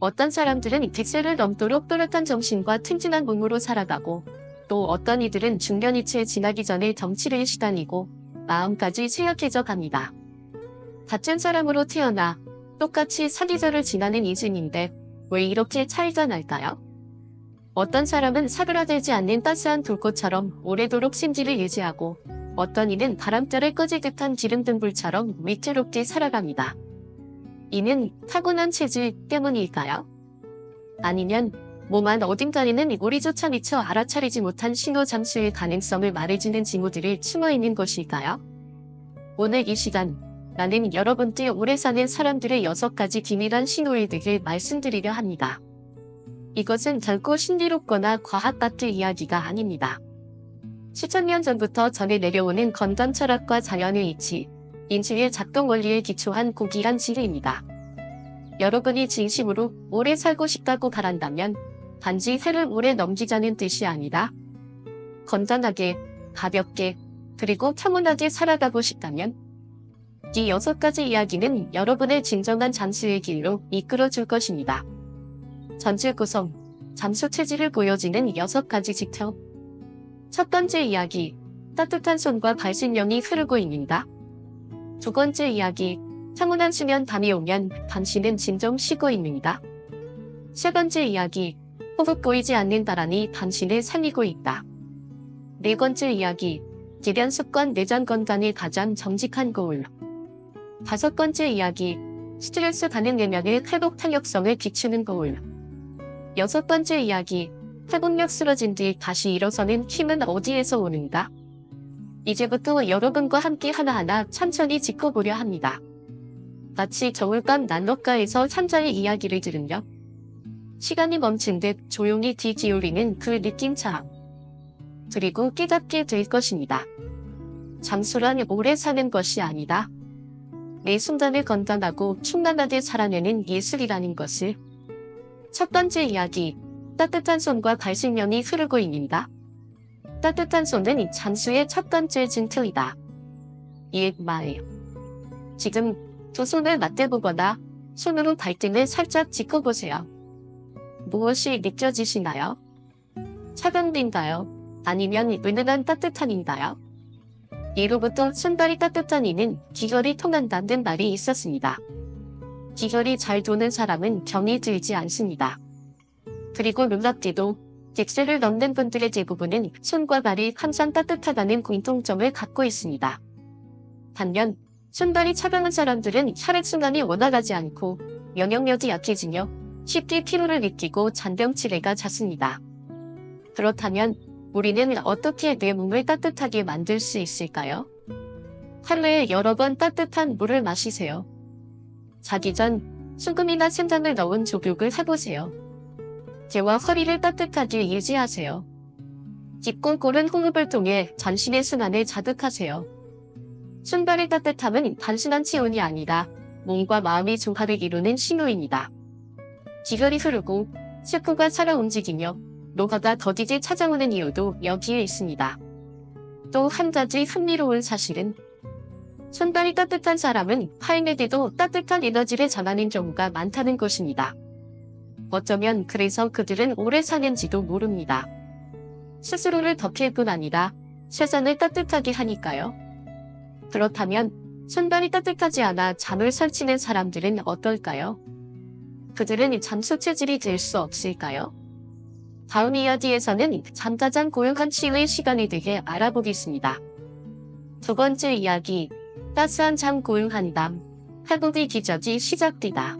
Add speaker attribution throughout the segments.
Speaker 1: 어떤 사람들은 100세를 넘도록 또렷한 정신과 튼튼한 몸으로 살아가고 또 어떤 이들은 중년이치에 지나기 전에 정치를 시다니고 마음까지 쇠약해져 갑니다. 같은 사람으로 태어나 똑같이 사계절을 지나는 이승인데 왜 이렇게 차이가 날까요? 어떤 사람은 사그라들지 않는 따스한 불꽃처럼 오래도록 심지를 유지하고 어떤 이는 바람결에 꺼질 듯한 기름등불처럼 위태롭게 살아갑니다. 이는 타고난 체질 때문일까요? 아니면 몸 안 어딘가에는 우리조차 미처 알아차리지 못한 신호 잠수의 가능성을 말해주는 징후들이 숨어있는 것일까요? 오늘 이 시간 나는 여러분께 오래 사는 사람들의 6가지 기밀한 신호일들을 말씀드리려 합니다. 이것은 결코 신비롭거나 과학 같은 이야기가 아닙니다. 수천 년 전부터 전해 내려오는 건강 철학과 자연의 이치, 인지의 작동 원리에 기초한 고귀한 지혜입니다. 여러분이 진심으로 오래 살고 싶다고 바란다면 단지 해를 오래 넘기자는 뜻이 아니라 건강하게, 가볍게, 그리고 평온하게 살아가고 싶다면 이 6가지 이야기는 여러분의 진정한 잠수의 길로 이끌어줄 것입니다. 전체 구성, 잠수 체질을 보여지는 6가지 지표. 첫 번째 이야기, 따뜻한 손과 발신령이 흐르고 있는다. 두 번째 이야기, 평온한 수면 밤이 오면 당신은 진정 쉬고 있는다. 세 번째 이야기, 호흡 보이지 않는 바람이 당신을 살리고 있다. 네 번째 이야기, 기변 습관 내장 건강의 가장 정직한 거울. 다섯 번째 이야기, 스트레스 반응 내면의 회복 탄력성을 비추는 거울. 여섯 번째 이야기, 회복력 쓰러진 뒤 다시 일어서는 힘은 어디에서 오는가? 이제부터 여러분과 함께 하나하나 천천히 짚어보려 합니다. 마치 겨울밤 난로가에서 산자의 이야기를 들으며 시간이 멈춘 듯 조용히 귀 기울이는 그 느낌처럼 그리고 깨닫게 될 것입니다. 잠수란 오래 사는 것이 아니다. 매 순간을 건강하고 충만하게 살아내는 예술이라는 것을. 첫 번째 이야기, 따뜻한 손과 발신령이 흐르고 있는다. 따뜻한 손은 잠수의 첫 번째 징표이다. 이말 지금 두 손을 맞대보거나 손으로 발등을 살짝 짚어보세요. 무엇이 느껴지시나요? 차가운가요? 아니면 은은한 따뜻함인가요? 예로부터 손발이 따뜻한 이는 기혈이 통한다는 말이 있었습니다. 기혈이 잘 도는 사람은 병이 들지 않습니다. 그리고 놀랍게도 100세를 넘는 분들의 대부분은 손과 발이 항상 따뜻하다는 공통점을 갖고 있습니다. 반면 손발이 차가운 사람들은 혈액순환이 원활하지 않고 면역력이 약해지며 쉽게 피로를 느끼고 잔병치레가 잦습니다. 그렇다면 우리는 어떻게 내 몸을 따뜻하게 만들 수 있을까요? 하루에 여러 번 따뜻한 물을 마시세요. 자기 전 소금이나 생강을 넣은 조격을 해보세요. 배와 허리를 따뜻하게 유지하세요. 깊고 고른 호흡을 통해 전신의 순환을 자극하세요. 손발의 따뜻함은 단순한 체온이 아니라 몸과 마음의 조화를 이루는 신호입니다. 기혈이 흐르고 세포가 살아 움직이며 노화가 더디게 찾아오는 이유도 여기에 있습니다. 또 한 가지 흥미로운 사실은 손발이 따뜻한 사람은 화인에게도 따뜻한 에너지를 전하는 경우가 많다는 것입니다. 어쩌면 그래서 그들은 오래 사는지도 모릅니다. 스스로를 덮일 뿐 아니라 세상을 따뜻하게 하니까요. 그렇다면 손발이 따뜻하지 않아 잠을 설치는 사람들은 어떨까요? 그들은 잠수 체질이 될 수 없을까요? 다음 이야기에서는 잠가장 고요한 치유의 시간에 대해 알아보겠습니다. 두 번째 이야기, 따스한 잠 고요한 밤, 회복의 기적이 시작되다.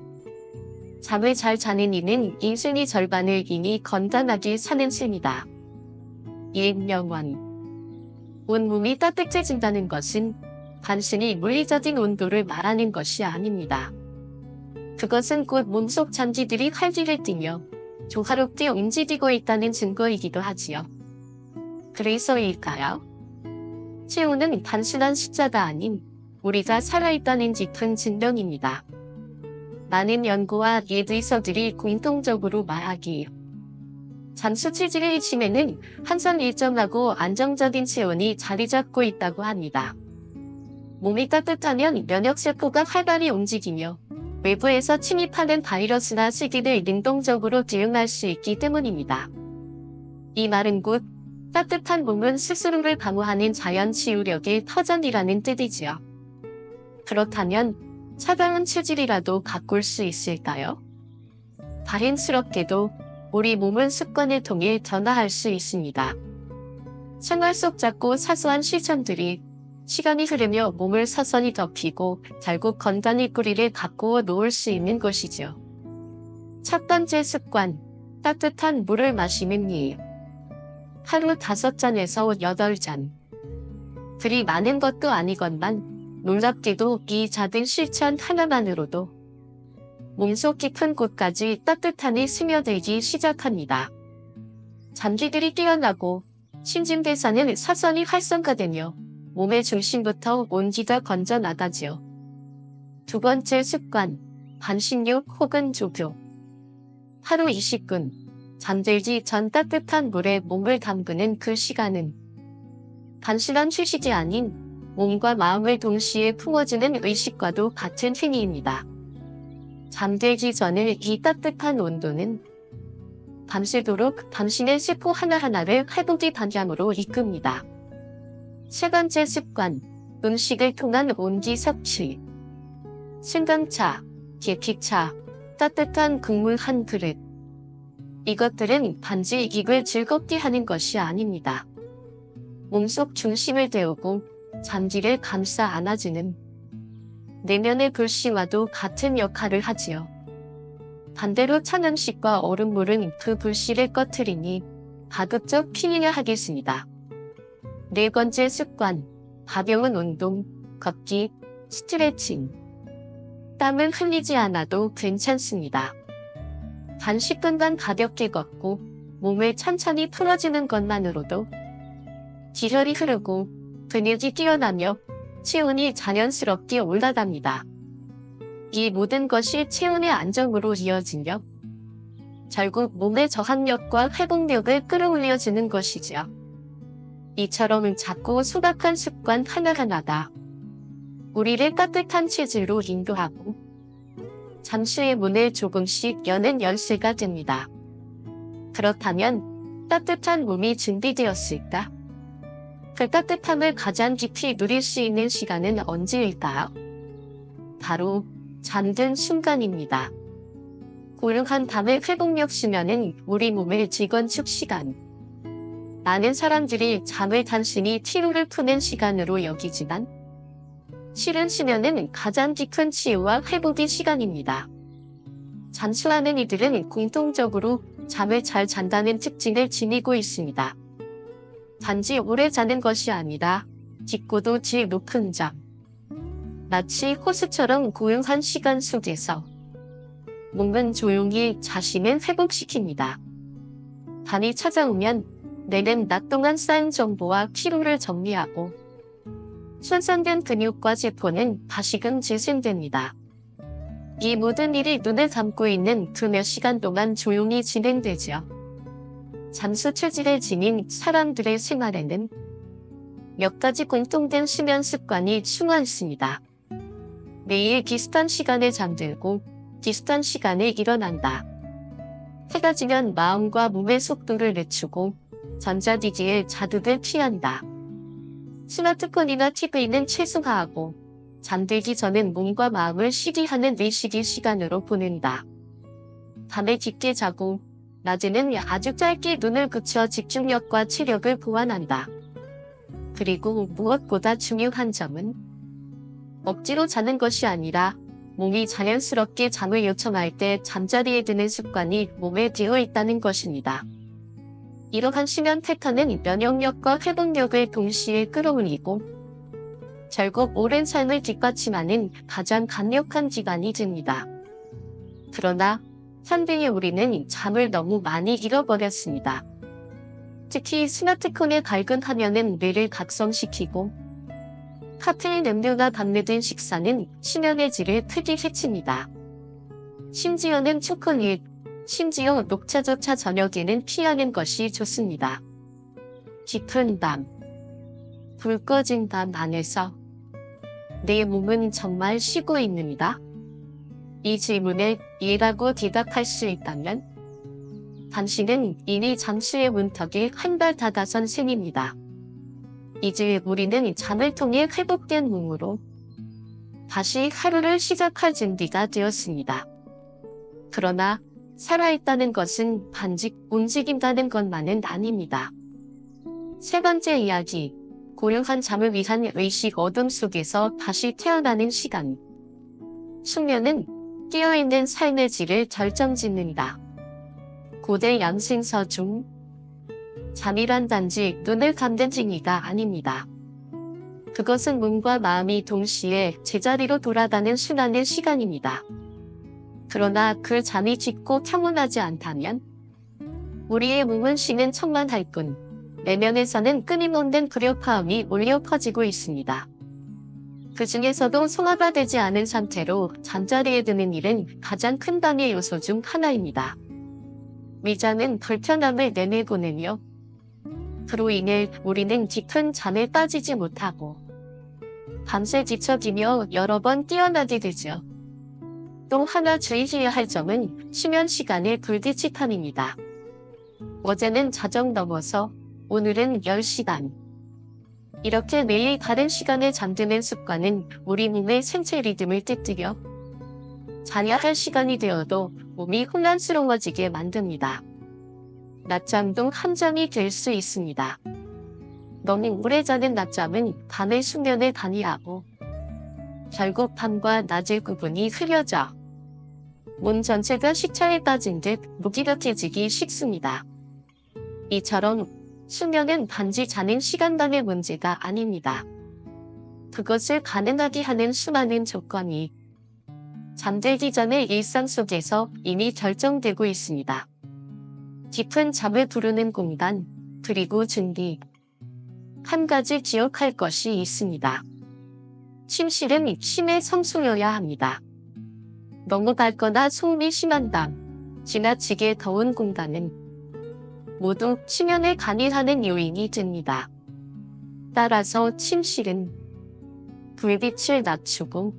Speaker 1: 잠을 잘 자는 이는 인생의 절반을 이미 건강하게 사는 셈이다. 이명원. 온몸이 따뜻해진다는 것은 단순히 물리적인 온도를 말하는 것이 아닙니다. 그것은 곧 몸속 장기들이 활기를 띠며 조화롭게 움직이고 있다는 증거이기도 하지요. 그래서일까요? 체온은 단순한 숫자가 아닌 우리가 살아있다는 짙은 증명입니다. 많은 연구와 예의서들이 공통적으로 말하기에 잠수 체질의 핵심에는 항상 일정하고 안정적인 체온이 자리 잡고 있다고 합니다. 몸이 따뜻하면 면역세포가 활발히 움직이며 외부에서 침입하는 바이러스나 세균을 능동적으로 대응할 수 있기 때문입니다. 이 말은 곧 따뜻한 몸은 스스로를 방어하는 자연 치유력의 터전이라는 뜻이지요. 그렇다면 차가운 체질이라도 바꿀 수 있을까요? 다행스럽게도 우리 몸은 습관을 통해 변화할 수 있습니다. 생활 속 작고 사소한 실천들이 시간이 흐르며 몸을 서서히 덮이고 결국 건강의 뿌리를 가꾸어 놓을 수 있는 것이죠. 첫 번째 습관, 따뜻한 물을 마시는 일. 하루 5잔에서 8잔. 그리 많은 것도 아니건만 놀랍게도 이 작은 실천 하나만으로도 몸속 깊은 곳까지 따뜻함이 스며들기 시작합니다. 장기들이 깨어나고 신진대사는 서서히 활성화되며 몸의 중심부터 온기가 건져나가지요. 두 번째 습관, 반신욕 혹은 조교. 하루 20분, 잠들기 전 따뜻한 물에 몸을 담그는 그 시간은 단순한 휴식이 아닌 몸과 마음을 동시에 품어주는 의식과도 같은 행위입니다. 잠들기 전의 이 따뜻한 온도는 밤새도록 당신의 세포 하나하나를 회복의 방향으로 이끕니다. 세 번째 습관, 음식을 통한 온기 섭취. 생강차, 계피차, 따뜻한 국물 한 그릇. 이것들은 단지 입을 즐겁게 하는 것이 아닙니다. 몸속 중심을 데우고 잔디를 감싸 안아주는 내면의 불씨와도 같은 역할을 하지요. 반대로 찬 음식과 얼음물은 그 불씨를 꺼트리니 가급적 피해야 하겠습니다. 네 번째 습관, 가벼운 운동, 걷기, 스트레칭. 땀은 흘리지 않아도 괜찮습니다. 단 10분간 가볍게 걷고 몸을 천천히 풀어주는 것만으로도 기혈이 흐르고 근육이 뛰어나며 체온이 자연스럽게 올라갑니다. 이 모든 것이 체온의 안정으로 이어지며 결국 몸의 저항력과 회복력을 끌어올려주는 것이죠. 이처럼 작고 소박한 습관 하나하나가 우리를 따뜻한 체질로 인도하고 잠수의 문을 조금씩 여는 열쇠가 됩니다. 그렇다면 따뜻한 몸이 준비되었을까? 그 따뜻함을 가장 깊이 누릴 수 있는 시간은 언제일까요? 바로 잠든 순간입니다. 고요한 밤의 회복력 수면은 우리 몸의 재건축 시간. 많은 사람들이 잠을 단순히 피로를 푸는 시간으로 여기지만 실은 수면은 가장 깊은 치유와 회복의 시간입니다. 잠수하는 이들은 공통적으로 잠을 잘 잔다는 특징을 지니고 있습니다. 단지 오래 자는 것이 아니라 깊고도 질 높은 잠. 마치 호수처럼 고요한 시간 속에서 몸은 조용히 자신을 회복시킵니다. 밤이 찾아오면 뇌는 낮 동안 쌓인 정보와 피로를 정리하고 손상된 근육과 세포는 다시금 재생됩니다. 이 모든 일이 눈을 감고 있는 그 몇 시간 동안 조용히 진행되죠. 잠수 체질을 지닌 사람들의 생활에는 몇 가지 공통된 수면 습관이 숨어 있습니다. 매일 비슷한 시간에 잠들고 비슷한 시간에 일어난다. 해가 지면 마음과 몸의 속도를 늦추고 전자기기에 자극을 피한다. 스마트폰이나 TV는 최소화하고 잠들기 전엔 몸과 마음을 쉬게 하는 의식의 시간으로 보낸다. 밤에 깊게 자고 낮에는 아주 짧게 눈을 붙여 집중력과 체력을 보완한다. 그리고 무엇보다 중요한 점은 억지로 자는 것이 아니라 몸이 자연스럽게 잠을 요청할 때 잠자리에 드는 습관이 몸에 되어 있다는 것입니다. 이러한 수면 패턴은 면역력과 회복력을 동시에 끌어올리고 결국 오랜 삶을 뒷받침하는 가장 강력한 기반이 됩니다. 그러나 현대의 우리는 잠을 너무 많이 잃어버렸습니다. 특히 스마트폰의 밝은 화면은 뇌를 각성시키고 카페인 음료가 담내된 식사는 수면의 질을 크게 해칩니다. 심지어는 초콜릿, 심지어 녹차조차 저녁에는 피하는 것이 좋습니다. 깊은 밤, 불 꺼진 밤 안에서 내 몸은 정말 쉬고 있습니다. 이 질문에 예라고 대답할 수 있다면 당신은 이미 잠수의 문턱에 한 발 다가선 셈입니다. 이제 우리는 잠을 통해 회복된 몸으로 다시 하루를 시작할 준비가 되었습니다. 그러나 살아있다는 것은 단지 움직인다는 것만은 아닙니다. 세 번째 이야기, 고요한 잠을 위한 의식 어둠 속에서 다시 태어나는 시간. 숙면은 깨어있는 삶의 질을 결정짓는다. 고대 양승서 중 잠이란 단지 눈을 감는 징이가 아닙니다. 그것은 몸과 마음이 동시에 제자리로 돌아가는 순환의 시간입니다. 그러나 그 잠이 짙고 평온하지 않다면 우리의 몸은 쉬는 척만 할 뿐 내면에서는 끊임없는 불협화음이 울려 퍼지고 있습니다. 그 중에서도 소화가 되지 않은 상태로 잠자리에 드는 일은 가장 큰 방해 요소 중 하나입니다. 미장은 불편함을 내내보내며 그로 인해 우리는 깊은 잠에 빠지지 못하고 밤새 뒤척이며 여러 번 깨어나게 되죠. 또 하나 주의해야 할 점은 수면 시간의 불규칙함입니다. 어제는 자정 넘어서 오늘은 10시간. 이렇게 매일 다른 시간에 잠드는 습관은 우리 몸의 생체 리듬을 깨뜨려 자야 할 시간이 되어도 몸이 혼란스러워지게 만듭니다. 낮잠도 함정이 될 수 있습니다. 너무 오래 자는 낮잠은 밤의 숙면에 방해하고 결국 밤과 낮의 구분이 흐려져 몸 전체가 시차에 빠진 듯 무기력해지기 쉽습니다. 이처럼 수면은 단지 자는 시간만의 문제가 아닙니다. 그것을 가능하게 하는 수많은 조건이 잠들기 전의 일상 속에서 이미 결정되고 있습니다. 깊은 잠을 부르는 공간, 그리고 준비. 한 가지 기억할 것이 있습니다. 침실은 쉼의 성소여야 합니다. 너무 밝거나 소음이 심한 밤, 지나치게 더운 공간은 모두 수면을 간이하는 요인이 됩니다. 따라서 침실은 불빛을 낮추고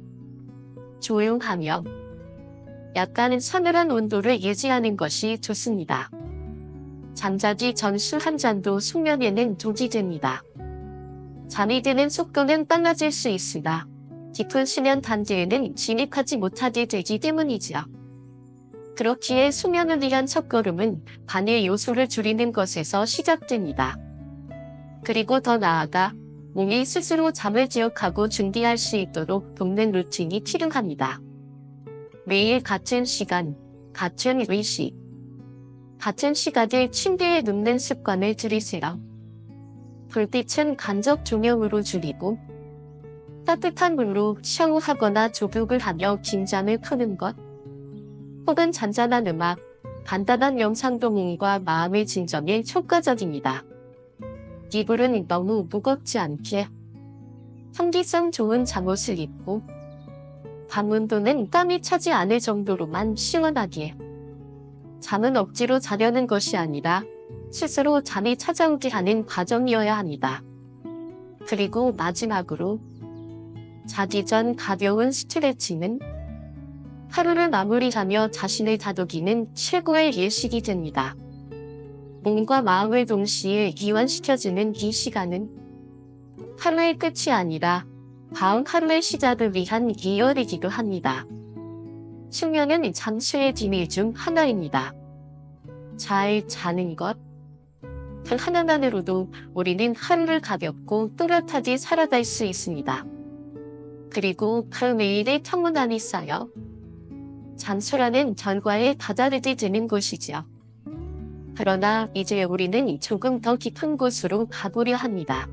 Speaker 1: 조용하며 약간 서늘한 온도를 유지하는 것이 좋습니다. 잠자기 전 술 한 잔도 숙면에는 독이 됩니다. 잠이 드는 속도는 빨라질 수 있으나 깊은 수면 단계에는 진입하지 못하게 되기 때문이죠. 그렇기에 수면을 위한 첫걸음은 방해 요소를 줄이는 것에서 시작됩니다. 그리고 더 나아가 몸이 스스로 잠을 기억하고 준비할 수 있도록 돕는 루틴이 필요합니다. 매일 같은 시간, 같은 의식, 같은 시각에 침대에 눕는 습관을 들이세요. 불빛은 간접 조명으로 줄이고 따뜻한 물로 샤워하거나 조격을 하며 긴장을 푸는 것, 혹은 잔잔한 음악, 간단한 명상도 몸과 마음의 진정에 효과적입니다. 이불은 너무 무겁지 않게 통기성 좋은 잠옷을 입고 방문도는 땀이 차지 않을 정도로만 시원하게. 잠은 억지로 자려는 것이 아니라 스스로 잠이 찾아오게 하는 과정이어야 합니다. 그리고 마지막으로 자기 전 가벼운 스트레칭은 하루를 마무리하며 자신을 다독이는 최고의 예식이 됩니다. 몸과 마음을 동시에 이완시켜주는 이 시간은 하루의 끝이 아니라 다음 하루의 시작을 위한 예열이기도 합니다. 숙면은 잠수의 비밀 중 하나입니다. 잘 자는 것, 그 하나만으로도 우리는 하루를 가볍고 또렷하게 살아갈 수 있습니다. 그리고 그 매일의 평온함이 쌓여 잠수라는 결과에 다다르게 되는 곳이죠. 그러나 이제 우리는 조금 더 깊은 곳으로 가보려 합니다.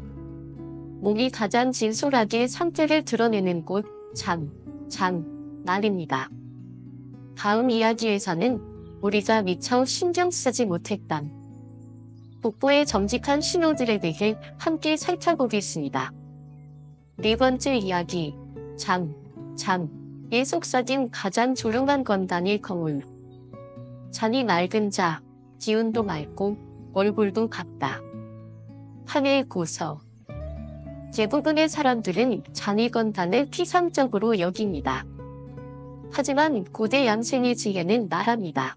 Speaker 1: 몸이 가장 진솔하게 상태를 드러내는 곳, 말입니다. 다음 이야기에서는 우리가 미처 신경 쓰지 못했던 복부의 정직한 신호들에 대해 함께 살펴보겠습니다. 네 번째 이야기, 잠에 속삭인 가장 조용한 건단일 거울. 잔이 맑은 자, 기운도 맑고 얼굴도 밝다. 한의 고서. 대부분의 사람들은 잔이 건단을 피상적으로 여깁니다. 하지만 고대 양생의 지혜는 말합니다.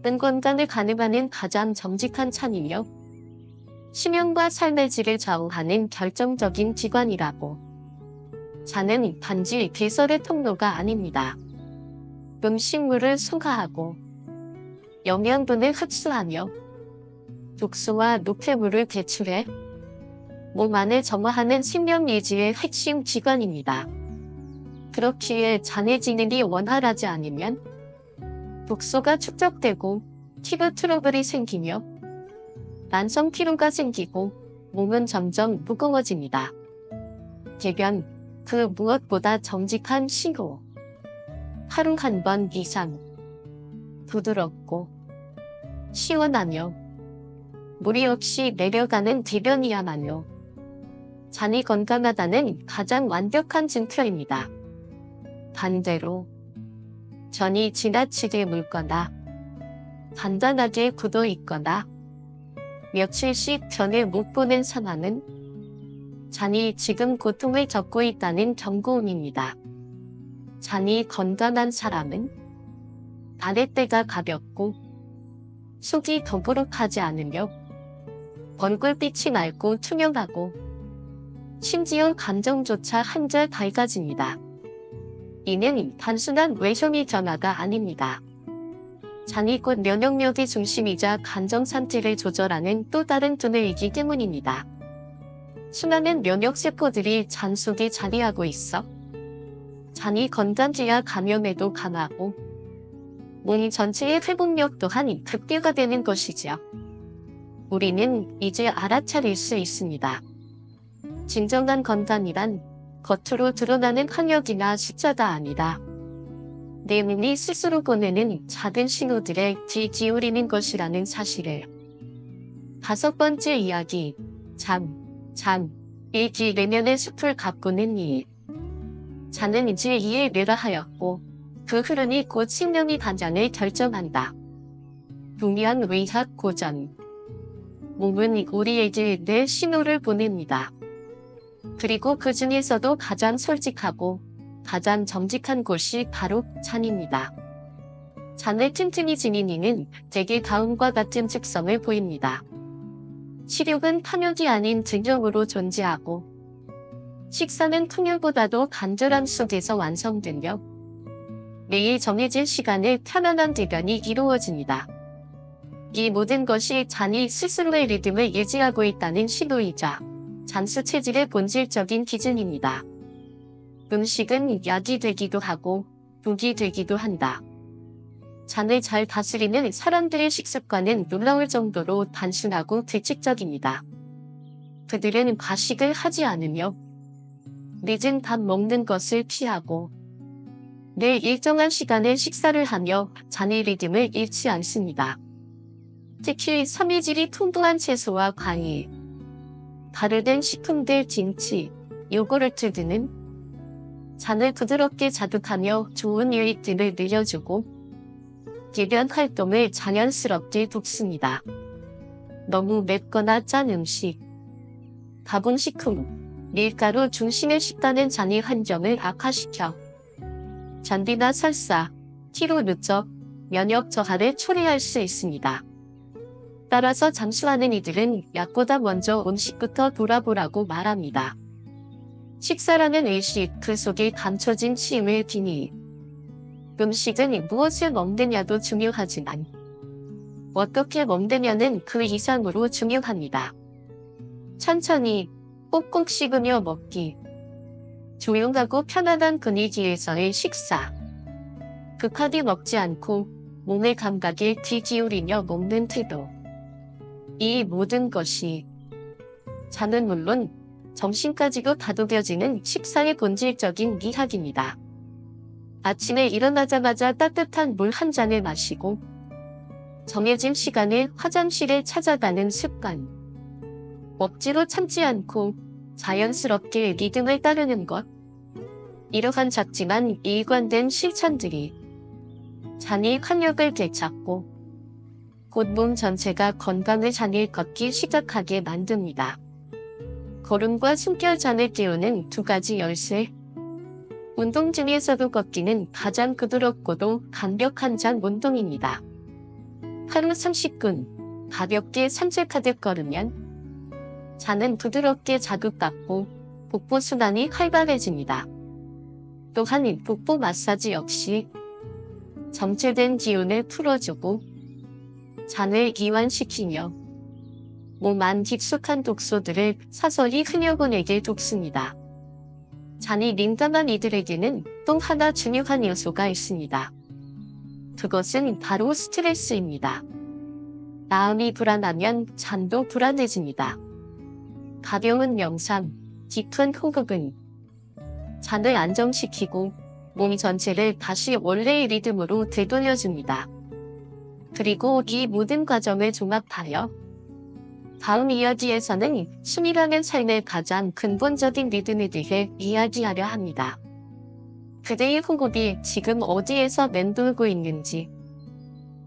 Speaker 1: 은 건강을 가늠하는 가장 정직한 찬이며 심형과 삶의 질을 좌우하는 결정적인 기관이라고. 잔은 단지 개설의 통로가 아닙니다. 음식물을 소화하고 영양분을 흡수하며 독소와 노폐물을 배출해 몸 안을 정화하는 생명유지의 핵심 기관입니다. 그렇기에 잔의 기능이 원활하지 않으면 독소가 축적되고 피부 트러블이 생기며 만성 피로가 생기고 몸은 점점 무거워집니다. 대변, 그 무엇보다 정직한 신호. 하루 한 번 이상 부드럽고 시원하며 무리 없이 내려가는 대변이야말로 잔이 건강하다는 가장 완벽한 증표입니다. 반대로 전이 지나치게 묽거나 단단하게 굳어 있거나 며칠씩 변을 못 보는 상황은 잔이 지금 고통을 겪고 있다는 경고음입니다. 잔이 건강한 사람은 아랫배가 가볍고 속이 더부룩하지 않으며 얼굴빛이 맑고 투명하고 심지어 감정조차 한결 밝아집니다. 이는 단순한 외형의 변화가 아닙니다. 잔이 곧 면역력의 중심이자 감정 상태를 조절하는 또 다른 두뇌이기 때문입니다. 수많은 면역세포들이 잔 속에 자리하고 있어 잔이 건강해야 감염에도 강하고 몸 전체의 회복력 또한 극대화되는 것이지요. 우리는 이제 알아차릴 수 있습니다. 진정한 건강이란 겉으로 드러나는 항역이나 숫자가 아니라 내 몸이 스스로 보내는 작은 신호들에 귀 기울이는 것이라는 사실을. 5번째 이야기, 이 길 내면의 숲을 가꾸는 일. 잔은 이제 이에 멸하하였고 그 흐름이 곧 생명의 반전을 결정한다. 동양 의학 고전. 몸은 우리에게 내 신호를 보냅니다. 그리고 그 중에서도 가장 솔직하고 가장 정직한 곳이 바로 잔입니다. 잔을 튼튼히 지닌 이는 대개 다음과 같은 특성을 보입니다. 식욕은 탐욕이 아닌 증욕으로 존재하고 식사는 통혈보다도 간절함 속에서 완성되며 매일 정해진 시간에 편안한 대변이 이루어집니다. 이 모든 것이 잔이 스스로의 리듬을 유지하고 있다는 신호이자 잔수 체질의 본질적인 기준입니다. 음식은 약이 되기도 하고 독이 되기도 한다. 잔을 잘 다스리는 사람들의 식습관은 놀라울 정도로 단순하고 규칙적입니다. 그들은 과식을 하지 않으며 늦은 밥 먹는 것을 피하고 늘 일정한 시간에 식사를 하며 잔의 리듬을 잃지 않습니다. 특히 섬유질이 풍부한 채소와 과일, 발효된 식품들 김치, 요구르트 등은 잔을 부드럽게 자극하며 좋은 유익들을 늘려주고 배변 활동을 자연스럽게 돕습니다. 너무 맵거나 짠 음식, 가공식품, 밀가루 중심의 식단은 잔의 환경을 악화시켜 잔디나 설사, 피로 누적, 면역 저하를 초래할 수 있습니다. 따라서 잠수하는 이들은 약보다 먼저 음식부터 돌아보라고 말합니다. 식사라는 의식, 그 속에 감춰진 치유의 비밀. 음식은 무엇을 먹느냐도 중요하지만 어떻게 먹느냐는 그 이상으로 중요합니다. 천천히 꼭꼭 씹으며 먹기. 조용하고 편안한 분위기에서의 식사. 급하게 먹지 않고 몸의 감각에 귀 기울이며 먹는 태도. 이 모든 것이 잔은 물론 점심까지도 다독여지는 식사의 본질적인 미학입니다. 아침에 일어나자마자 따뜻한 물 한 잔을 마시고 정해진 시간에 화장실에 찾아가는 습관. 억지로 참지 않고 자연스럽게 리듬을 따르는 것. 이러한 작지만 일관된 실천들이 잔의 활력을 되찾고 곧 몸 전체가 건강을 잔을 걷기 시작하게 만듭니다. 걸음과 숨결 잔을 깨우는 두 가지 열쇠. 운동 중에서도 걷기는 가장 부드럽고도 간격한 장 운동입니다. 하루 30분 가볍게 산책하듯 걸으면 장은 부드럽게 자극받고 복부 순환이 활발해집니다. 또한 복부 마사지 역시 정체된 기운을 풀어주고 장을 이완시키며 몸 안 깊숙한 독소들을 서서히 흘려보내게 돕습니다. 장이 민감한 이들에게는 또 하나 중요한 요소가 있습니다. 그것은 바로 스트레스입니다. 마음이 불안하면 장도 불안해집니다. 가벼운 명상, 깊은 호흡은 장을 안정시키고 몸 전체를 다시 원래의 리듬으로 되돌려줍니다. 그리고 이 모든 과정을 종합하여 다음 이야기에서는 숨이라는 삶의 가장 근본적인 리듬에 대해 이야기하려 합니다. 그대의 호흡이 지금 어디에서 맴돌고 있는지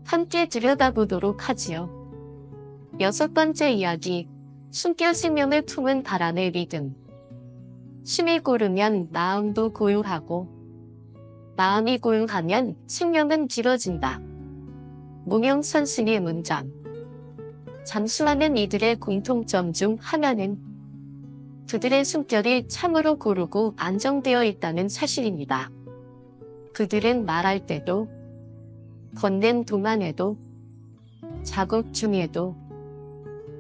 Speaker 1: 함께 들여다보도록 하지요. 6번째 이야기, 숨결 생명을 품은 바람의 리듬. 숨이 고르면 마음도 고요하고 마음이 고요하면 생명은 길어진다. 무명선생의 문장. 잠수하는 이들의 공통점 중 하나는 그들의 숨결이 참으로 고르고 안정되어 있다는 사실입니다. 그들은 말할 때도, 걷는 동안에도, 작업 중에도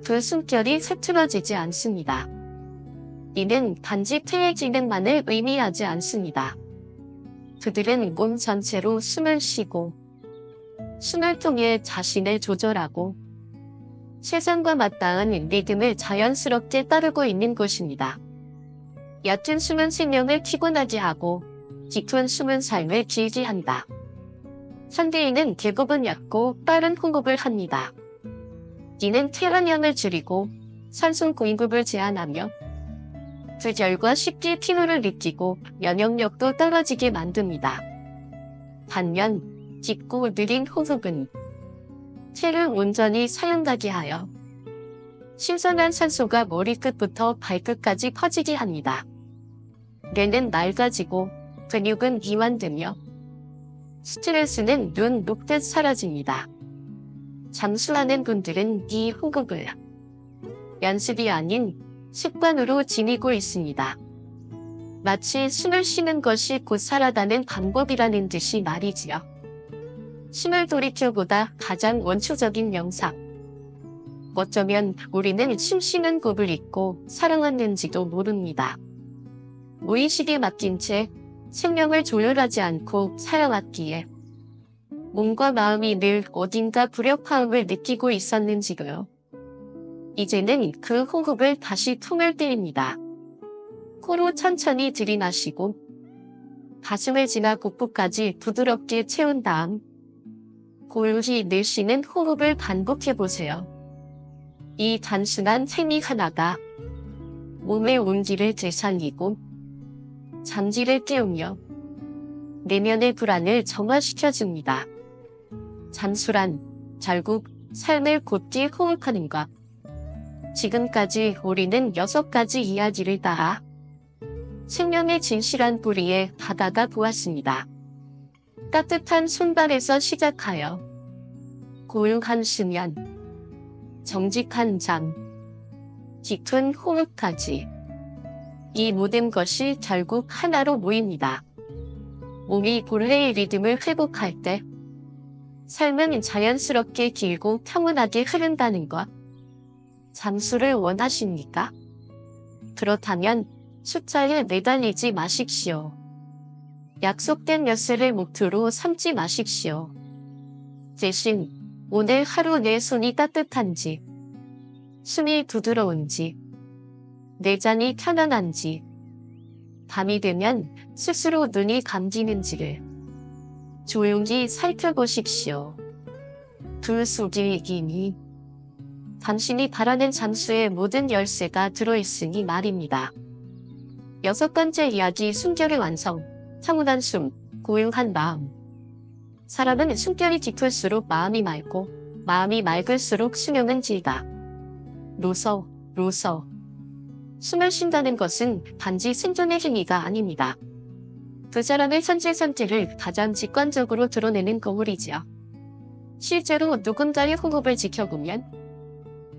Speaker 1: 그 숨결이 흐트러지지 않습니다. 이는 단지 퇴행진행만을 의미하지 않습니다. 그들은 몸 전체로 숨을 쉬고 숨을 통해 자신을 조절하고 세상과 맞닿은 리듬을 자연스럽게 따르고 있는 것입니다. 얕은 숨은 생명을 피곤하게 하고 깊은 숨은 삶을 길게 한다. 현대인은 대부분 얕고 빠른 호흡을 합니다. 이는 폐활량을 줄이고 산소 공급을 제한하며 그 결과 쉽게 피로를 느끼고 면역력도 떨어지게 만듭니다. 반면 깊고 느린 호흡은 체를 온전히 사용하게 하여 신선한 산소가 머리끝부터 발끝까지 퍼지게 합니다. 뇌는 맑아지고 근육은 이완되며 스트레스는 눈 녹듯 사라집니다. 잠수하는 분들은 이 호흡을 연습이 아닌 습관으로 지니고 있습니다. 마치 숨을 쉬는 것이 곧 살아가는 방법이라는 듯이 말이지요. 숨을 돌이켜보다 가장 원초적인 명상. 어쩌면 우리는 숨 쉬는 법을 잊고 살아왔는지도 모릅니다. 무의식에 맡긴 채 생명을 조절하지 않고 살아왔기에 몸과 마음이 늘 어딘가 불협화음을 느끼고 있었는지도요. 이제는 그 호흡을 다시 품을 때입니다. 코로 천천히 들이마시고 가슴을 지나 복부까지 부드럽게 채운 다음 고요히 내쉬는 호흡을 반복해보세요. 이 단순한 테크닉 하나가 몸의 온기를 되살리고 잠지를 깨우며 내면의 불안을 정화시켜줍니다. 잠수란 결국 삶을 곧게 호흡하는 것. 지금까지 우리는 6가지 이야기를 따라 생명의 진실한 뿌리에 다가가 보았습니다. 따뜻한 손발에서 시작하여 고요한 수면, 정직한 잠, 깊은 호흡까지 이 모든 것이 결국 하나로 모입니다. 몸이 본래의 리듬을 회복할 때 삶은 자연스럽게 길고 평온하게 흐른다는 것. 잠수를 원하십니까? 그렇다면 숫자에 매달리지 마십시오. 약속된 엿새를 목표로 삼지 마십시오. 대신 오늘 하루 내 손이 따뜻한지, 숨이 부드러운지, 내 잔이 편안한지, 밤이 되면 스스로 눈이 감기는지를 조용히 살펴보십시오. 그 속에 이미 당신이 바라는 잠수의 모든 열쇠가 들어있으니 말입니다. 6번째 이야기, 숨결의 완성. 차분한 숨, 고요한 마음. 사람은 숨결이 깊을수록 마음이 맑고 마음이 맑을수록 수명은 길다. 로서. 숨을 쉰다는 것은 단지 생존의 행위가 아닙니다. 그 사람의 현재 상태를 가장 직관적으로 드러내는 거울이지요. 실제로 누군가의 호흡을 지켜보면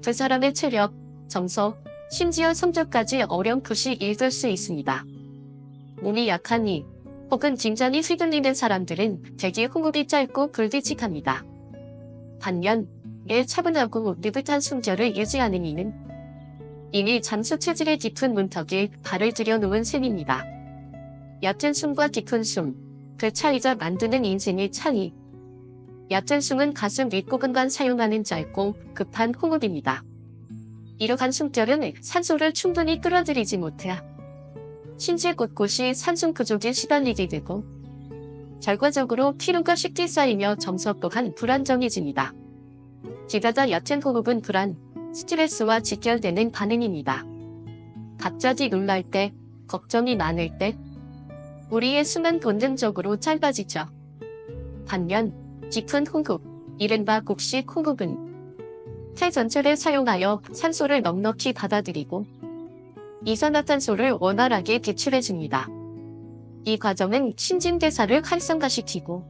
Speaker 1: 그 사람의 체력, 정서, 심지어 성적까지 어렴풋이 읽을 수 있습니다. 몸이 약하니 혹은 긴장이 휘둘리는 사람들은 대개 호흡이 짧고 불규칙합니다. 반면 매 차분하고 느긋한 숨결을 유지하는 이는 이미 잠수 체질의 깊은 문턱에 발을 들여놓은 셈입니다. 얕은 숨과 깊은 숨, 그 차이가 만드는 인생의 차이. 얕은 숨은 가슴 윗부분만 사용하는 짧고 급한 호흡입니다. 이러한 숨결은 산소를 충분히 끌어들이지 못해 신체 곳곳이 산소 부족에 시달리게 되고 결과적으로 피로가 쉽게 쌓이며 정서 또한 불안정해집니다. 게다가 얕은 호흡은 불안, 스트레스와 직결되는 반응입니다. 갑자기 놀랄 때, 걱정이 많을 때 우리의 숨은 본능적으로 짧아지죠. 반면 깊은 호흡, 이른바 곡식 호흡은 폐 전체를 사용하여 산소를 넉넉히 받아들이고 이산화탄소를 원활하게 배출해줍니다. 이 과정은 신진대사를 활성화시키고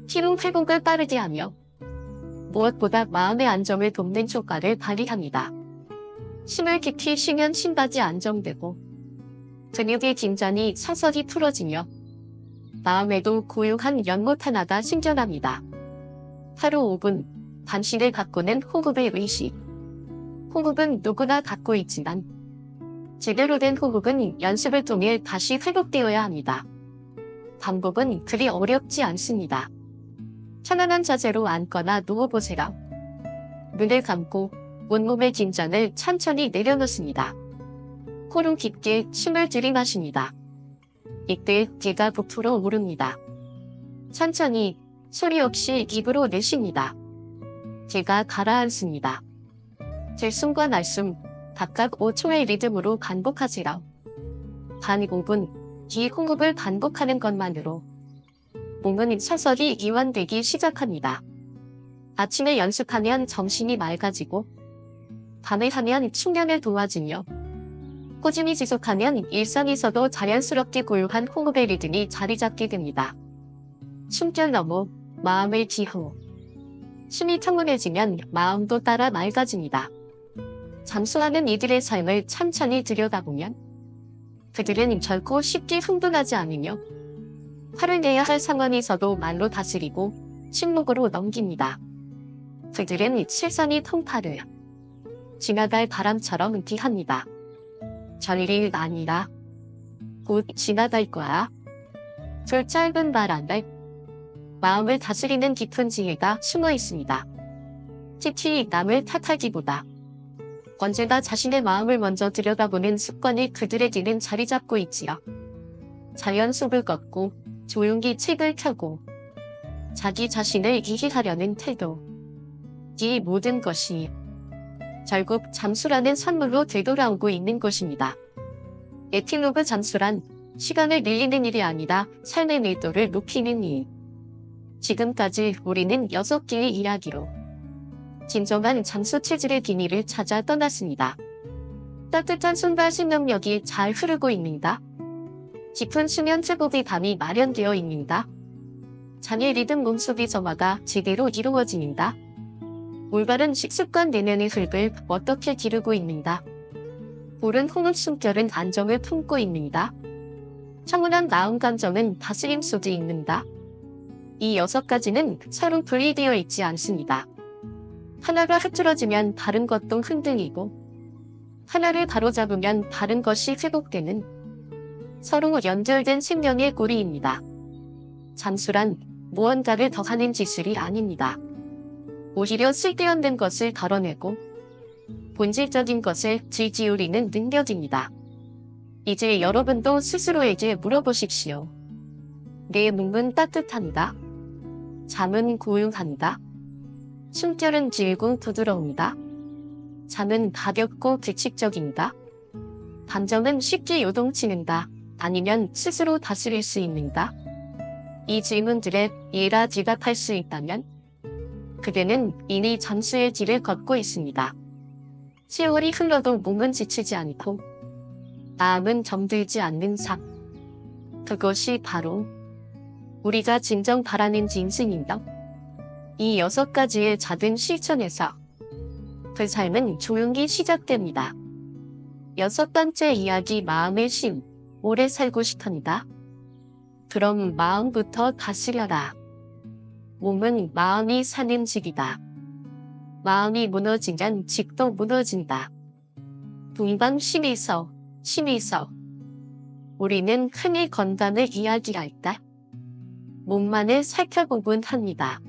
Speaker 1: 피로 회복을 빠르게 하며 무엇보다 마음의 안정을 돕는 효과를 발휘합니다. 숨을 깊이 쉬면 심박이 안정되고 근육의 긴장이 서서히 풀어지며 마음에도 고요한 연못 하나가 생겨납니다. 하루 5분, 반신을 가꾸는 호흡의 의식. 호흡은 누구나 갖고 있지만 제대로 된 호흡은 연습을 통해 다시 회복되어야 합니다. 방법은 그리 어렵지 않습니다. 편안한 자세로 앉거나 누워보세요. 눈을 감고 온몸의 긴장을 천천히 내려놓습니다. 코로 깊게 숨을 들이마십니다. 이때 배가 부풀어 오릅니다. 천천히 소리 없이 입으로 내쉽니다. 배가 가라앉습니다. 들숨과 날숨 각각 5초의 리듬으로 반복하세요. 단 5분, 이 호흡을 반복하는 것만으로 몸은 서서히 이완되기 시작합니다. 아침에 연습하면 정신이 맑아지고 밤에 하면 숙면을 도와주며 꾸준히 지속하면 일상에서도 자연스럽게 고요한 호흡의 리듬이 자리 잡게 됩니다. 숨결 너머 마음의 기호. 숨이 평온해지면 마음도 따라 맑아집니다. 잠수하는 이들의 삶을 천천히 들여다보면 그들은 결코 쉽게 흥분하지 않으며 화를 내야 할 상황에서도 말로 다스리고 침묵으로 넘깁니다. 그들은 실선이 통파를 지나갈 바람처럼 귀합니다. 저일이 아니라 곧 지나갈 거야. 저 짧은 말 안에 마음을 다스리는 깊은 지혜가 숨어 있습니다. 특히 남을 탓하기보다 언제나 자신의 마음을 먼저 들여다보는 습관이 그들에게는 자리 잡고 있지요. 자연 속을 걷고 조용히 책을 펴고 자기 자신을 이해하려는 태도. 이 모든 것이 결국 잠수라는 선물로 되돌아오고 있는 것입니다. 에피로그 잠수란 시간을 늘리는 일이 아니라 삶의 밀도를 높이는 일. 지금까지 우리는 6개의 이야기로 진정한 잠수 체질의 비밀을 찾아 떠났습니다. 따뜻한 손과 생명력이 잘 흐르고 있는가? 깊은 수면 회복의 밤이 마련되어 있는가? 잠의 리듬 몸속의 정화가 제대로 이루어지는가? 올바른 식습관 내면의 흙을 어떻게 기르고 있는가? 옳은 호흡 숨결은 안정을 품고 있는가? 청운한 마음 감정은 다스림 속에 있는가? 이 6가지는 서로 분리되어 있지 않습니다. 하나가 흐트러지면 다른 것도 흔들리고 하나를 바로잡으면 다른 것이 회복되는 서로 연결된 생명의 고리입니다. 잠수란 무언가를 더하는 기술이 아닙니다. 오히려 쓸데없는 것을 덜어내고 본질적인 것을 질지우리는 능력입니다. 이제 여러분도 스스로에게 물어보십시오. 내 몸은 따뜻한가? 잠은 고요한가? 숨결은 길고 부드러운가? 잠은 가볍고 규칙적인가? 감정은 쉽게 요동치는가? 아니면 스스로 다스릴 수 있는가? 이 질문들에 예라 대답할 수 있다면 그대는 이미 잠수의 길을 걷고 있습니다. 세월이 흘러도 몸은 지치지 않고 마음은 정들지 않는 삶. 그것이 바로 우리가 진정 바라는 인생인가? 이 6가지의 작은 실천에서 그 삶은 조용히 시작됩니다. 6번째 이야기 마음의 심. 오래 살고 싶단다. 그럼 마음부터 다스려라. 몸은 마음이 사는 집이다. 마음이 무너지면 집도 무너진다. 동방 심이서. 우리는 흔히 건강을 이야기할 때 몸만을 살펴보곤 합니다.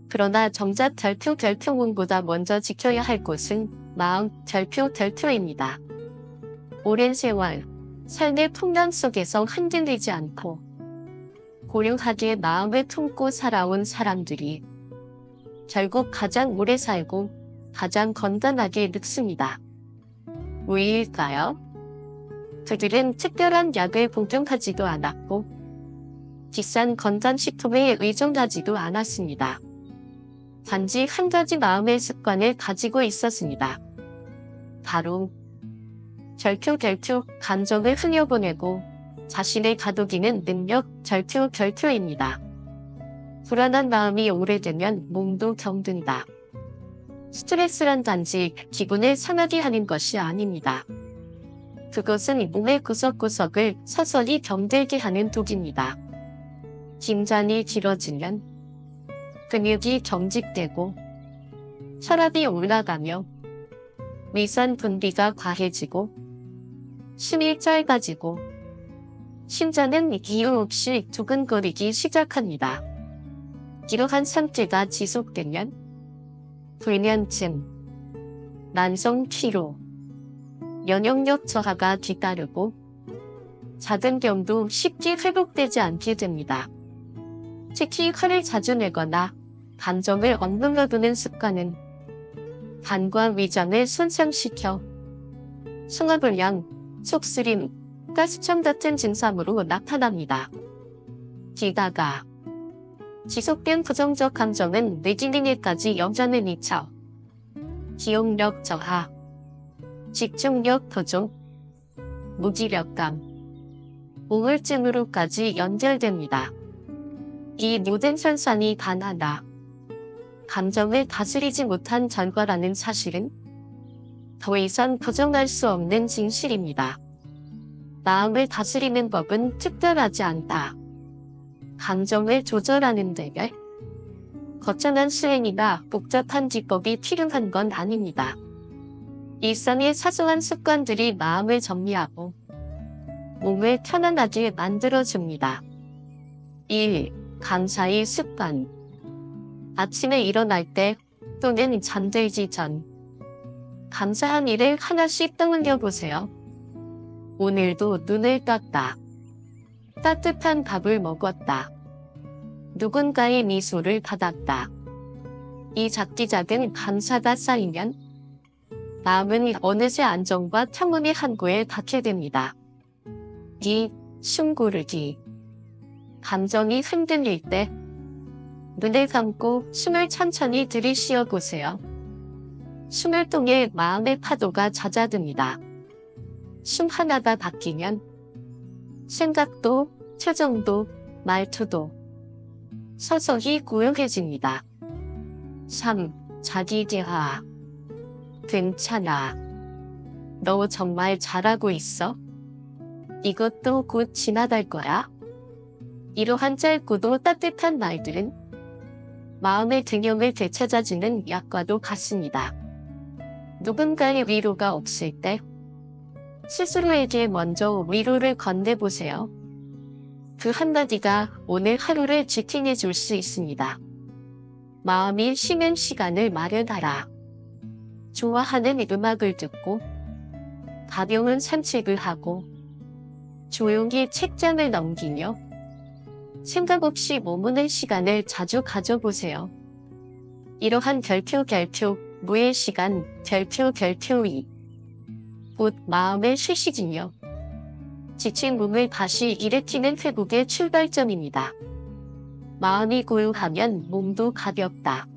Speaker 1: 그러나 정작 결핍문보다 먼저 지켜야 할 곳은 마음 결핍입니다. 오랜 세월, 삶의 풍랑 속에서 흔들리지 않고 고요하게 마음을 품고 살아온 사람들이 결국 가장 오래 살고 가장 건강하게 늙습니다. 왜일까요? 그들은 특별한 약을 복용하지도 않았고 비싼 건강식품에 의존하지도 않았습니다. 단지 한 가지 마음의 습관을 가지고 있었습니다. 바로 결핍 감정을 흘려보내고 자신을 가두기는 능력 결핍입니다. 불안한 마음이 오래되면 몸도 병든다. 스트레스란 단지 기분을 상하게 하는 것이 아닙니다. 그것은 몸의 구석구석을 서서히 병들게 하는 독입니다. 긴장이 길어지면 근육이 경직되고 혈압이 올라가며 위산 분비가 과해지고 숨이 짧아지고 심장은 이유 없이 두근거리기 시작합니다. 이러한 상태가 지속되면 불면증, 만성 피로, 면역력 저하가 뒤따르고 작은 병도 쉽게 회복되지 않게 됩니다. 특히 화를 자주 내거나 감정을 억눌러두는 습관은 간과 위장을 손상시켜 소화불량, 속쓰림, 가스청 같은 증상으로 나타납니다. 게다가 지속된 부정적 감정은 뇌기능에까지 영향을 미쳐 기억력 저하, 집중력 부족, 무기력감, 우울증으로까지 연결됩니다. 이 모든 현상이 단 하나, 감정을 다스리지 못한 결과라는 사실은 더 이상 부정할 수 없는 진실입니다. 마음을 다스리는 법은 특별하지 않다. 감정을 조절하는 데에 거창한 수행이나 복잡한 기법이 필요한 건 아닙니다. 일상의 사소한 습관들이 마음을 정리하고 몸을 편안하게 만들어줍니다. 1. 감사의 습관. 아침에 일어날 때 또는 잠들기 전 감사한 일을 하나씩 떠올려 보세요. 오늘도 눈을 떴다. 따뜻한 밥을 먹었다. 누군가의 미소를 받았다. 이 작은 감사가 쌓이면 마음은 어느새 안정과 평온의 항구에 닿게 됩니다. 2. 숨 고르기. 감정이 흔들릴 때 눈을 감고 숨을 천천히 들이쉬어 보세요. 숨을 통해 마음의 파도가 잦아듭니다. 숨 하나가 바뀌면 생각도, 표정도, 말투도 서서히 고요해집니다. 3. 자기 대화. 괜찮아. 너 정말 잘하고 있어? 이것도 곧 지나갈 거야. 이러한 짧고도 따뜻한 말들은 마음의 균형을 되찾아주는 약과도 같습니다. 누군가의 위로가 없을 때 스스로에게 먼저 위로를 건네보세요. 그 한마디가 오늘 하루를 지탱해 줄 수 있습니다. 마음이 쉬는 시간을 마련하라. 좋아하는 음악을 듣고 가벼운 산책을 하고 조용히 책장을 넘기며 생각 없이 머무는 시간을 자주 가져보세요. 이러한 무의 시간, 결핍이 곧 마음의 휴식이며 지친 몸을 다시 일으키는 회복의 출발점입니다. 마음이 고요하면 몸도 가볍다.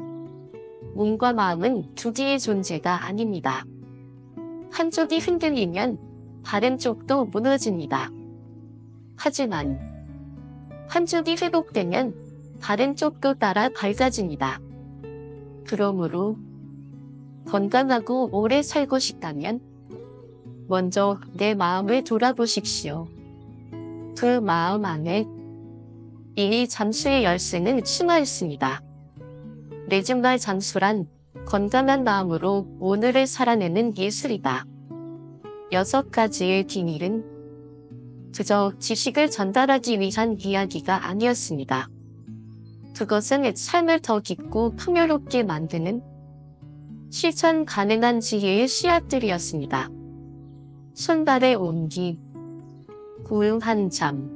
Speaker 1: 몸과 마음은 두 개의 존재가 아닙니다. 한쪽이 흔들리면 다른 쪽도 무너집니다. 하지만 한쪽이 회복되면 다른 쪽도 따라 밝아집니다. 그러므로 건강하고 오래 살고 싶다면 먼저 내 마음을 돌아보십시오. 그 마음 안에 이미 잠수의 열쇠는 숨어 있습니다. 내 정말 잠수란 건강한 마음으로 오늘을 살아내는 예술이다. 6가지의 비밀은 그저 지식을 전달하기 위한 이야기가 아니었습니다. 그것은 삶을 더 깊고 풍요롭게 만드는 실천 가능한 지혜의 씨앗들이었습니다. 손발의 온기, 고요한 잠,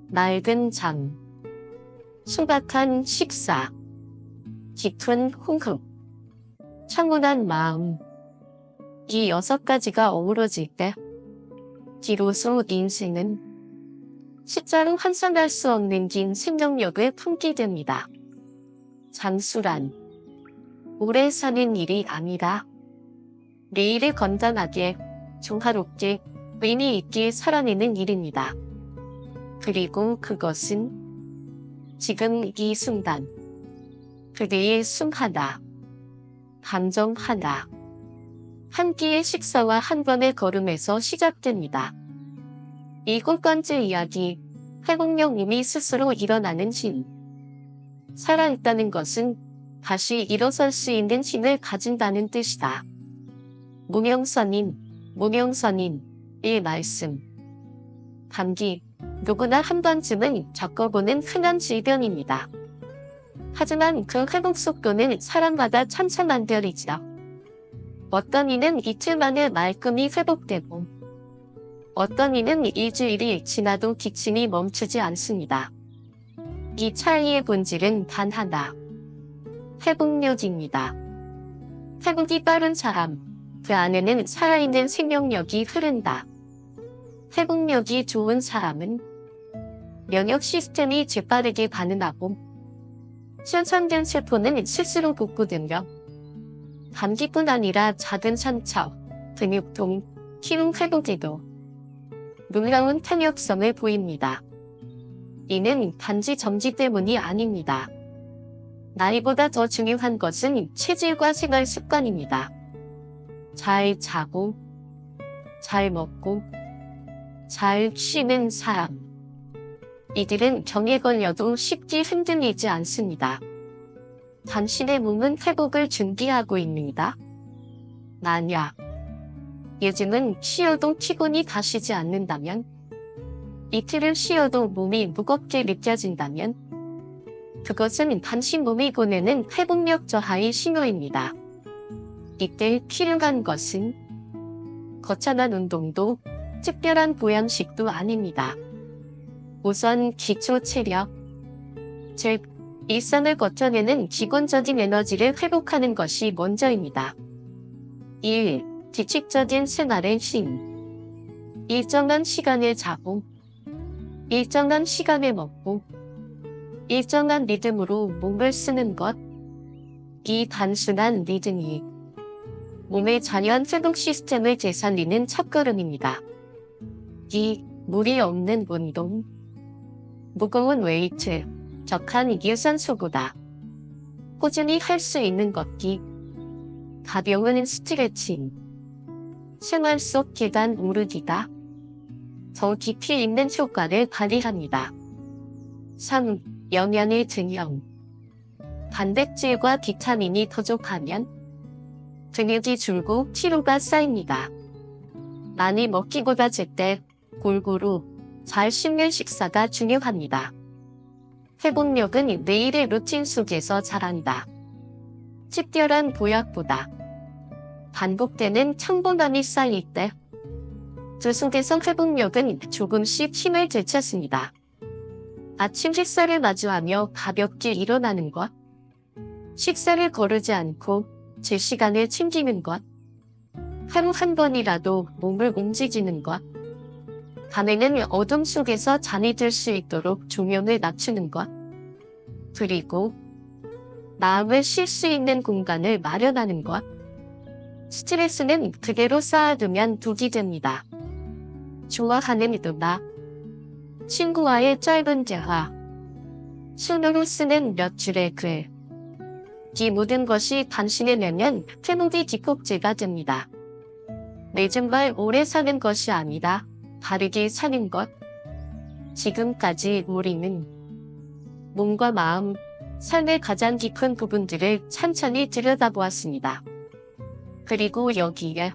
Speaker 1: 맑은 잠, 소박한 식사, 깊은 호흡, 청운한 마음. 이 6가지가 어우러질 때 비로소 인생은 숫자로 환산할 수 없는 긴 생명력을 품게 됩니다. 잠수란 오래 사는 일이 아니라 내일을 건강하게, 조화롭게, 의미 있게 살아내는 일입니다. 그리고 그것은 지금 이 순간, 그대의 숨 하나, 감정 하나, 한 끼의 식사와 한 번의 걸음에서 시작됩니다. 7번째 이야기, 회복력님이 스스로 일어나는 힘. 살아있다는 것은 다시 일어설 수 있는 힘을 가진다는 뜻이다. 무명선인의 말씀. 감기, 누구나 한 번쯤은 겪어보는 흔한 질병입니다. 하지만 그 회복 속도는 사람마다 천차만별이지요. 어떤 이는 이틀 만에 말끔히 회복되고 어떤 이는 일주일이 지나도 기침이 멈추지 않습니다. 이 차이의 본질은 단 하나, 회복력입니다. 회복이 빠른 사람, 그 안에는 살아있는 생명력이 흐른다. 회복력이 좋은 사람은 면역 시스템이 재빠르게 반응하고 손상된 세포는 스스로 복구되며 감기뿐 아니라 작은 상처, 근육통, 피로 회복에도 놀라운 탄력성을 보입니다. 이는 단지 점지 때문이 아닙니다. 나이보다 더 중요한 것은 체질과 생활 습관입니다. 잘 자고, 잘 먹고, 잘 쉬는 사람. 이들은 병에 걸려도 쉽게 흔들리지 않습니다. 당신의 몸은 회복을 준비하고 있습니다. 만약 요즘은 쉬어도 피곤이 가시지 않는다면, 이틀을 쉬어도 몸이 무겁게 느껴진다면 그것은 당신 몸이 보내는 회복력 저하의 신호입니다. 이때 필요한 것은 거창한 운동도 특별한 보양식도 아닙니다. 우선 기초 체력, 즉 일상을 거쳐내는 기본적인 에너지를 회복하는 것이 먼저입니다. 1. 규칙적인 생활의 힘. 일정한 시간에 자고, 일정한 시간에 먹고, 일정한 리듬으로 몸을 쓰는 것. 이 단순한 리듬이 몸의 자연 회복 시스템을 되살리는 첫걸음입니다. 2. 무리 없는 운동. 무거운 웨이트, 적한 유산소보다 꾸준히 할 수 있는 걷기, 가벼운 스트레칭, 생활 속 계단 오르기가 더 깊이 있는 효과를 발휘합니다. 3. 영양의 균형. 단백질과 비타민이 부족하면 근육이 줄고 피로가 쌓입니다. 많이 먹기보다 제때 골고루 잘 씹는 식사가 중요합니다. 회복력은 매일의 루틴 속에서 자란다. 특별한 보약보다 반복되는 평범함이 쌓일 때 그 속에서 회복력은 조금씩 힘을 되찾습니다. 아침 식사를 마주하며 가볍게 일어나는 것, 식사를 거르지 않고 제 시간을 챙기는 것, 하루 한 번이라도 몸을 움직이는 것, 밤에는 어둠 속에서 잠이 들 수 있도록 조명을 낮추는 것, 그리고 마음을 쉴 수 있는 공간을 마련하는 것. 스트레스는 그대로 쌓아두면 독이 됩니다. 좋아하는 음악, 친구와의 짧은 대화. 손으로 쓰는 몇 줄의 글. 이 모든 것이 당신의 내면 회복이 기폭제가 됩니다. 내 정말 오래 사는 것이 아니라 바르게 사는 것. 지금까지 우리는 몸과 마음, 삶의 가장 깊은 부분들을 천천히 들여다보았습니다. 그리고 여기에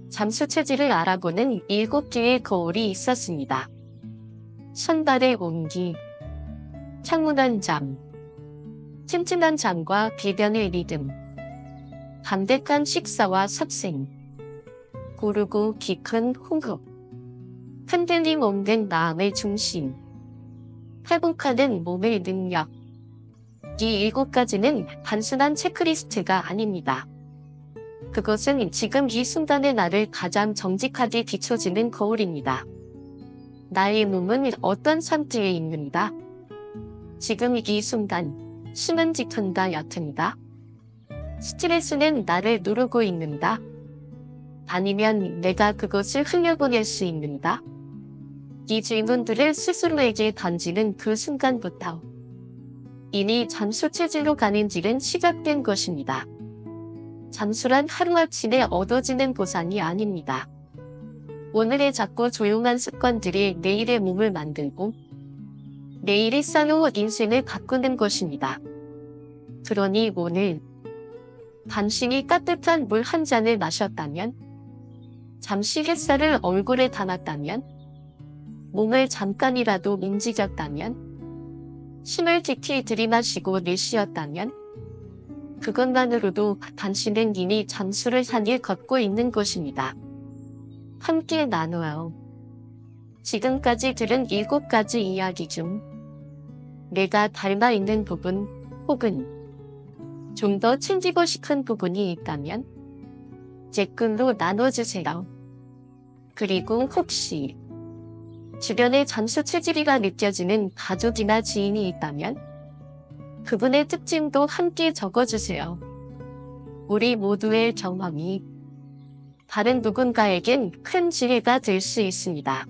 Speaker 1: 잠수 체질을 알아보는 7개의 거울이 있었습니다. 손발의 온기, 창문한 잠, 침침한 잠과 비변의 리듬, 담백한 식사와 섭생, 고르고 깊은 호흡, 흔들림 없는 마음의 중심, 회복하는 몸의 능력. 이 7가지는 단순한 체크리스트가 아닙니다. 그것은 지금 이 순간의 나를 가장 정직하게 비춰주는 거울입니다. 나의 몸은 어떤 상태에 있는가? 지금 이 순간, 숨은 짙은가 얕은가? 스트레스는 나를 누르고 있는가? 아니면 내가 그것을 흘려보낼 수 있는가? 이 질문들을 스스로에게 던지는 그 순간부터 이미 잠수 체질로 가는 길은 시작된 것입니다. 잠수란 하루아침에 얻어지는 보상이 아닙니다. 오늘의 작고 조용한 습관들이 내일의 몸을 만들고 내일이 쌓여온 인생을 바꾸는 것입니다. 그러니 오늘 당신이 따뜻한 물 한 잔을 마셨다면, 잠시 햇살을 얼굴에 담았다면, 몸을 잠깐이라도 움직였다면, 숨을 깊이 들이마시고 내쉬었다면, 그것만으로도 당신은 이미 잠수를 향해 걷고 있는 것입니다. 함께 나누어요. 지금까지 들은 7가지 이야기 중 내가 닮아 있는 부분 혹은 좀 더 챙기고 싶은 부분이 있다면 댓글로 나눠주세요. 그리고 혹시 주변에 잠수 체질이가 느껴지는 가족이나 지인이 있다면 그분의 특징도 함께 적어주세요. 우리 모두의 경험이 다른 누군가에겐 큰 지혜가 될 수 있습니다.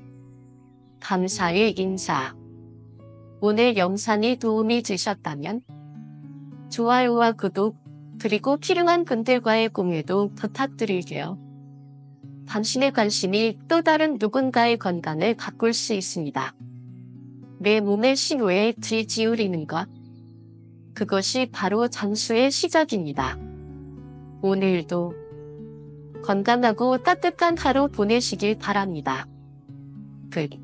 Speaker 1: 감사의 인사. 오늘 영상이 도움이 되셨다면 좋아요와 구독, 그리고 필요한 분들과의 공유도 부탁드릴게요. 당신의 관심이 또 다른 누군가의 건강을 바꿀 수 있습니다. 내 몸의 신호에 귀 기울이는 것. 그것이 바로 잠수의 시작입니다. 오늘도 건강하고 따뜻한 하루 보내시길 바랍니다. 끝.